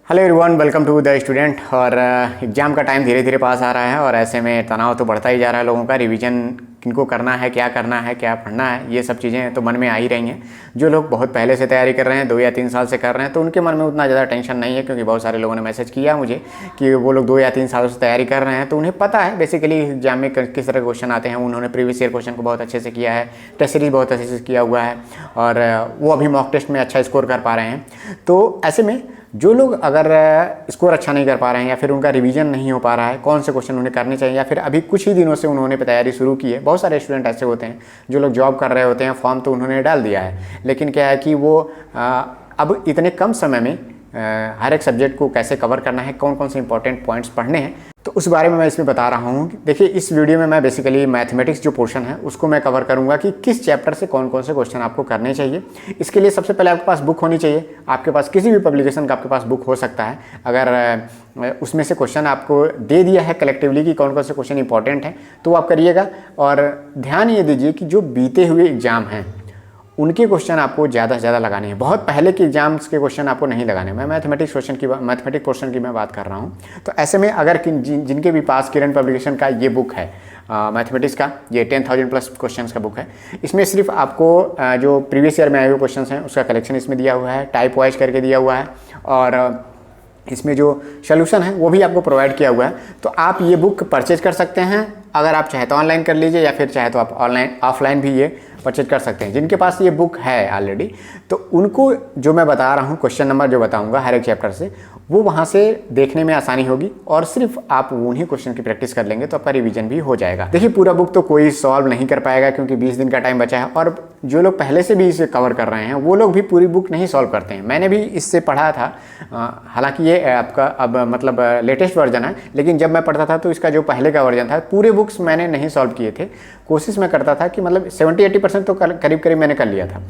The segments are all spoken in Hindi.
Hello everyone, welcome to the student. और एग्ज़ाम का टाइम धीरे धीरे पास आ रहा है और ऐसे में तनाव तो बढ़ता ही जा रहा है लोगों का। रिवीजन किनको करना है, क्या पढ़ना है, ये सब चीज़ें तो मन में आ ही रही हैं। जो लोग बहुत पहले से तैयारी कर रहे हैं, 2 या 3 साल से कर रहे हैं, तो उनके मन में उतना ज़्यादा टेंशन नहीं है, क्योंकि बहुत सारे लोगों ने मैसेज किया मुझे कि वो लोग 2 या 3 सालों से तैयारी कर रहे हैं, तो उन्हें पता है बेसिकली एग्जाम में किस तरह के क्वेश्चन आते हैं। उन्होंने प्रीवियस ईयर क्वेश्चन को बहुत अच्छे से किया है, टेस्ट सीरीज बहुत अच्छे से किया हुआ है और वो अभी मॉक टेस्ट में अच्छा स्कोर कर पा रहे हैं। तो ऐसे में जो लोग अगर स्कोर अच्छा नहीं कर पा रहे हैं या फिर उनका रिवीजन नहीं हो पा रहा है, कौन से क्वेश्चन उन्हें करने चाहिए, या फिर अभी कुछ ही दिनों से उन्होंने तैयारी शुरू की है। बहुत सारे स्टूडेंट ऐसे होते हैं जो लोग जॉब कर रहे होते हैं, फॉर्म तो उन्होंने डाल दिया है, लेकिन क्या है कि वो अब इतने कम समय में हर एक सब्जेक्ट को कैसे कवर करना है, कौन कौन से इंपॉर्टेंट पॉइंट्स पढ़ने हैं, तो उस बारे में मैं इसमें बता रहा हूँ। देखिए, इस वीडियो में मैं बेसिकली मैथमेटिक्स जो पोर्शन है उसको मैं कवर करूँगा कि किस चैप्टर से कौन कौन से क्वेश्चन आपको करने चाहिए। इसके लिए सबसे पहले आपके पास बुक होनी चाहिए। आपके पास किसी भी पब्लिकेशन का आपके पास बुक हो सकता है। अगर उसमें से क्वेश्चन आपको दे दिया है कलेक्टिवली कि कौन कौन से क्वेश्चन इंपॉर्टेंट हैं, तो आप करिएगा। और ध्यान ये दीजिए कि जो बीते हुए एग्जाम हैं उनके क्वेश्चन आपको ज़्यादा से ज़्यादा लगाने हैं। बहुत पहले के एग्जाम्स के क्वेश्चन आपको नहीं लगाने। मैं मैथमेटिक्स पोर्शन की मैं बात कर रहा हूँ। तो ऐसे में अगर जिनके भी पास किरण पब्लिकेशन का ये बुक है मैथमेटिक्स का, ये 10,000 प्लस क्वेश्चंस का बुक है, इसमें सिर्फ आपको जो प्रीवियस ईयर में आए हुए क्वेश्चंस हैं उसका कलेक्शन इसमें दिया हुआ है, टाइप वाइज करके दिया हुआ है, और इसमें जो सोल्यूशन है वो भी आपको प्रोवाइड किया हुआ है। तो आप ये बुक परचेज कर सकते हैं। अगर आप चाहे तो ऑनलाइन कर लीजिए, या फिर चाहे तो आप ऑफलाइन भी ये परचेज कर सकते हैं। जिनके पास ये बुक है ऑलरेडी, तो उनको जो मैं बता रहा हूँ, क्वेश्चन नंबर जो बताऊँगा हर एक चैप्टर से, वो वहाँ से देखने में आसानी होगी और सिर्फ आप उन्हीं क्वेश्चन की प्रैक्टिस कर लेंगे तो आपका रिवीजन भी हो जाएगा। देखिए, पूरा बुक तो कोई सॉल्व नहीं कर पाएगा क्योंकि 20 दिन का टाइम बचा है, और जो लोग पहले से भी इसे कवर कर रहे हैं वो लोग भी पूरी बुक नहीं सॉल्व करते हैं। मैंने भी इससे पढ़ा था, हालांकि ये आपका अब मतलब लेटेस्ट वर्जन है, लेकिन जब मैं पढ़ता था तो इसका जो पहले का वर्जन था, पूरे बुक्स मैंने नहीं सॉल्व किए थे। कोशिश मैं करता था कि मतलब 70-80% तो करीब करीब मैंने कर लिया था।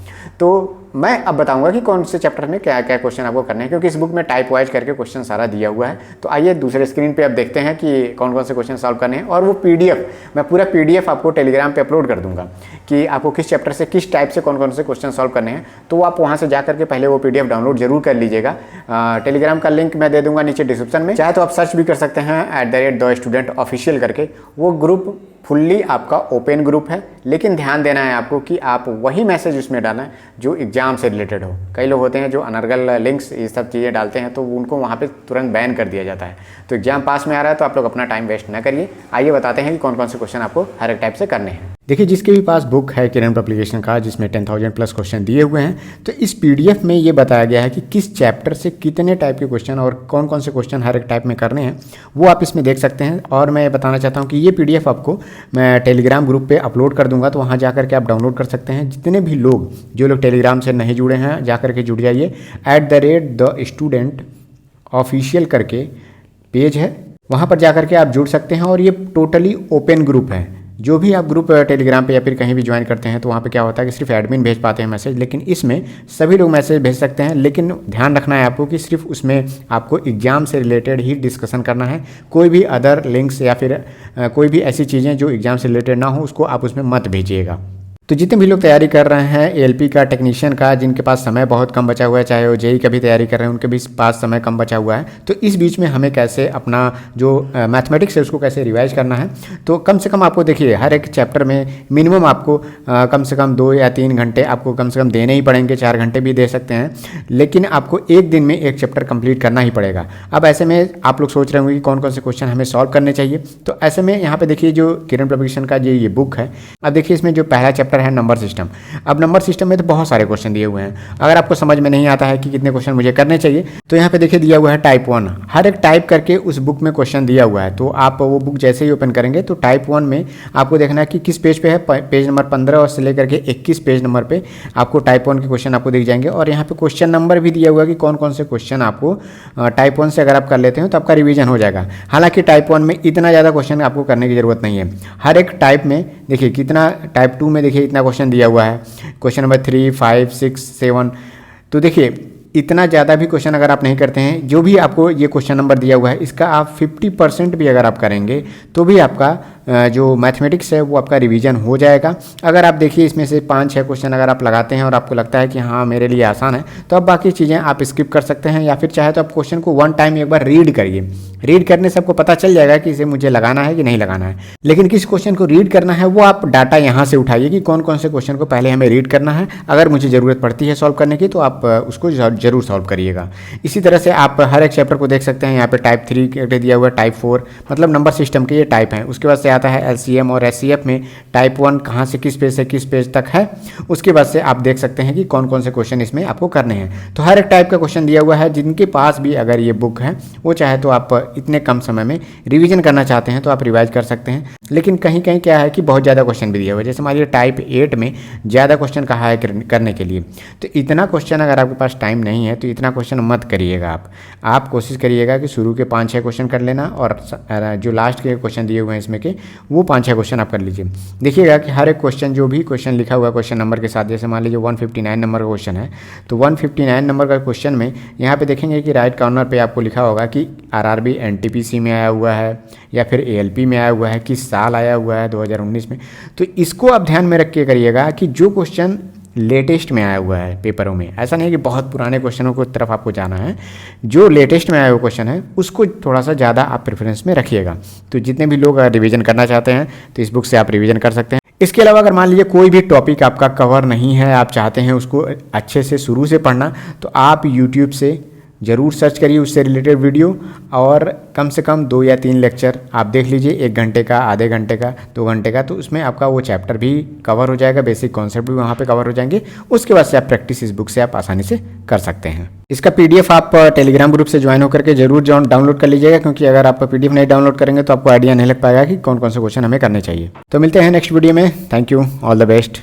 तो मैं अब बताऊंगा कि कौन से चैप्टर में क्या क्या क्वेश्चन आपको करने हैं, क्योंकि इस बुक में टाइप वाइज करके क्वेश्चन सारा दिया हुआ है। तो आइए दूसरे स्क्रीन पे अब देखते हैं कि कौन कौन से क्वेश्चन सॉल्व करने हैं। और वो पीडीएफ, मैं पूरा पीडीएफ आपको टेलीग्राम पे अपलोड कर दूंगा कि आपको किस चैप्टर से किस टाइप से कौन कौन से क्वेश्चन सॉल्व करने हैं। तो आप वहाँ से जा करके पहले वो पीडीएफ डाउनलोड जरूर कर लीजिएगा। टेलीग्राम का लिंक मैं दे दूंगा नीचे डिस्क्रिप्शन में। चाहे तो आप सर्च भी कर सकते हैं @TheStudent Official करके। वो ग्रुप फुल्ली आपका ओपन ग्रुप है, लेकिन ध्यान देना है आपको कि आप वही मैसेज उसमें डालें जो एग्जाम से रिलेटेड हो। कई लोग होते हैं जो अनर्गल लिंक्स ये सब चीज़ें डालते हैं, तो उनको वहाँ पे तुरंत बैन कर दिया जाता है। तो एग्जाम पास में आ रहा है तो आप लोग अपना टाइम वेस्ट ना करिए। आइए बताते हैं कि कौन कौन से क्वेश्चन आपको हर एक टाइप से करने हैं। देखिए, जिसके भी पास बुक है किरण पब्लिकेशन का जिसमें 10,000 प्लस क्वेश्चन दिए हुए हैं, तो इस पीडीएफ में ये बताया गया है कि किस चैप्टर से कितने टाइप के क्वेश्चन और कौन कौन से क्वेश्चन हर एक टाइप में करने हैं, वो आप इसमें देख सकते हैं। और मैं बताना चाहता हूँ कि ये पीडीएफ आपको मैं टेलीग्राम ग्रुप पे अपलोड कर दूंगा, तो वहाँ जा करके आप डाउनलोड कर सकते हैं। जितने भी लोग जो लोग टेलीग्राम से नहीं जुड़े हैं, जा करके जुड़ जाइए। @TheStudent Official करके पेज है, वहाँ पर जा करके आप जुड़ सकते हैं। और ये टोटली ओपन ग्रुप है। जो भी आप ग्रुप टेलीग्राम पे या फिर कहीं भी ज्वाइन करते हैं, तो वहाँ पे क्या होता है कि सिर्फ एडमिन भेज पाते हैं मैसेज, लेकिन इसमें सभी लोग मैसेज भेज सकते हैं। लेकिन ध्यान रखना है आपको कि सिर्फ उसमें आपको एग्जाम से रिलेटेड ही डिस्कशन करना है। कोई भी अदर लिंक्स या फिर कोई भी ऐसी चीज़ें जो एग्जाम से रिलेटेड ना हो, उसको आप उसमें मत भेजिएगा। तो जितने भी लोग तैयारी कर रहे हैं एएलपी का, टेक्नीशियन का, जिनके पास समय बहुत कम बचा हुआ है, चाहे वो जेईई का भी तैयारी कर रहे हैं, उनके भी पास समय कम बचा हुआ है, तो इस बीच में हमें कैसे अपना जो मैथमेटिक्स है उसको कैसे रिवाइज करना है। तो कम से कम आपको देखिए, हर एक चैप्टर में मिनिमम आपको कम से कम 2 या 3 घंटे आपको कम से कम देने ही पड़ेंगे। 4 घंटे भी दे सकते हैं, लेकिन आपको एक दिन में एक चैप्टर कंप्लीट करना ही पड़ेगा। अब ऐसे में आप लोग सोच रहे होंगे कि कौन कौन से क्वेश्चन हमें सॉल्व करने चाहिए। तो ऐसे में यहाँ पे देखिए, जो किरण पब्लिकेशन का जो ये बुक है, अब देखिए इसमें जो पहला चैप्टर है नंबर सिस्टम। अब नंबर सिस्टम में तो बहुत सारे क्वेश्चन दिए हुए हैं। अगर आपको समझ में नहीं आता है कि कितने क्वेश्चन मुझे करने चाहिए, तो यहाँ पे देखिए दिया हुआ है टाइप 1। हर एक टाइप करके उस बुक में क्वेश्चन दिया हुआ है। तो आप वो बुक जैसे ही ओपन करेंगे तो टाइप 1 में आपको देखना है कि किस पेज पे है। पेज नंबर 15 और से लेकर के 21 पेज नंबर पे आपको टाइप 1 के क्वेश्चन आपको दिख जाएंगे। और यहाँ पे क्वेश्चन नंबर भी दिया हुआ है कि कौन कौन से क्वेश्चन आपको टाइप 1 से अगर आप कर लेते हैं तो आपका रिविजन हो जाएगा। हालांकि टाइप 1 में इतना ज़्यादा क्वेश्चन आपको करने की जरूरत नहीं है। हर एक टाइप में देखिए कितना, टाइप 2 में देखिए इतना क्वेश्चन दिया हुआ है, क्वेश्चन नंबर 3, 5, 6, 7। तो देखिए इतना ज़्यादा भी क्वेश्चन अगर आप नहीं करते हैं, जो भी आपको ये क्वेश्चन नंबर दिया हुआ है इसका आप 50% भी अगर आप करेंगे तो भी आपका जो मैथमेटिक्स है वो आपका रिवीजन हो जाएगा। अगर आप देखिए इसमें से 5-6 क्वेश्चन अगर आप लगाते हैं और आपको लगता है कि हाँ मेरे लिए आसान है, तो आप बाकी चीज़ें आप स्किप कर सकते हैं, या फिर चाहे तो आप क्वेश्चन को वन टाइम एक बार रीड करिए। रीड करने से आपको पता चल जाएगा कि इसे मुझे लगाना है कि नहीं लगाना है। लेकिन किस क्वेश्चन को रीड करना है वो आप डाटा यहाँ से उठाइए कि कौन कौन से क्वेश्चन को पहले हमें रीड करना है। अगर मुझे ज़रूरत पड़ती है सॉल्व करने की तो आप उसको जरूर सॉल्व करिएगा। इसी तरह से आप हर एक चैप्टर को देख सकते हैं। यहाँ पे टाइप 3 दिया हुआ है, टाइप 4 मतलब नंबर सिस्टम के ये टाइप हैं। उसके बाद से आता है LCM और SCF में टाइप 1 कहाँ से किस पेज से किस पेज तक है। उसके बाद से आप देख सकते हैं कि कौन कौन से क्वेश्चन इसमें आपको करने हैं। तो हर एक टाइप का क्वेश्चन दिया हुआ है। जिनके पास भी अगर ये बुक है वो चाहे तो आप इतने कम समय में रिवीजन करना चाहते हैं तो आप रिवाइज कर सकते हैं। लेकिन कहीं कहीं क्या है कि बहुत ज़्यादा क्वेश्चन भी दिया हुआ है। जैसे मान लीजिए टाइप 8 में ज़्यादा क्वेश्चन कहा है करने के लिए, तो इतना क्वेश्चन अगर आपके पास टाइम नहीं है तो इतना क्वेश्चन मत करिएगा। आप कोशिश करिएगा कि शुरू के 5-6 क्वेश्चन कर लेना और जो लास्ट के क्वेश्चन दिए हुए हैं इसमें के वो 5-6 क्वेश्चन आप कर लीजिए। देखिएगा कि हर एक क्वेश्चन जो भी क्वेश्चन लिखा हुआ है क्वेश्चन नंबर के साथ, जैसे मान लीजिए 159 नंबर का क्वेश्चन है तो 159 नंबर का क्वेश्चन में यहाँ पे देखेंगे कि राइट कॉर्नर पे आपको लिखा होगा कि RRB NTPC में आया हुआ है या फिर ALP में आया हुआ है, किस साल आया हुआ है 2019 में। तो इसको आप ध्यान में रख के करिएगा कि जो क्वेश्चन लेटेस्ट में आया हुआ है पेपरों में, ऐसा नहीं कि बहुत पुराने क्वेश्चनों की तरफ आपको जाना है। जो लेटेस्ट में आया हुआ क्वेश्चन है उसको थोड़ा सा ज़्यादा आप प्रेफरेंस में रखिएगा। तो जितने भी लोग रिवीजन करना चाहते हैं तो इस बुक से आप रिवीजन कर सकते हैं। इसके अलावा अगर मान लीजिए कोई भी टॉपिक आपका कवर नहीं है, आप चाहते हैं उसको अच्छे से शुरू से पढ़ना, तो आप यूट्यूब से ज़रूर सर्च करिए उससे रिलेटेड वीडियो और कम से कम 2 या 3 लेक्चर आप देख लीजिए, 1 घंटे का, आधे घंटे का, 2 घंटे का। तो उसमें आपका वो चैप्टर भी कवर हो जाएगा, बेसिक कॉन्सेप्ट भी वहाँ पे कवर हो जाएंगे। उसके बाद से आप प्रैक्टिस इस बुक से आप आसानी से कर सकते हैं। इसका PDF आप टेलीग्राम ग्रुप से ज्वाइन होकर के जरूर डाउनलोड कर लीजिएगा, क्योंकि अगर आप PDF नहीं डाउनलोड करेंगे तो आपको आइडिया नहीं लग पाएगा कि कौन कौन से क्वेश्चन हमें करने चाहिए। तो मिलते हैं नेक्स्ट वीडियो में। Thank you, all the best.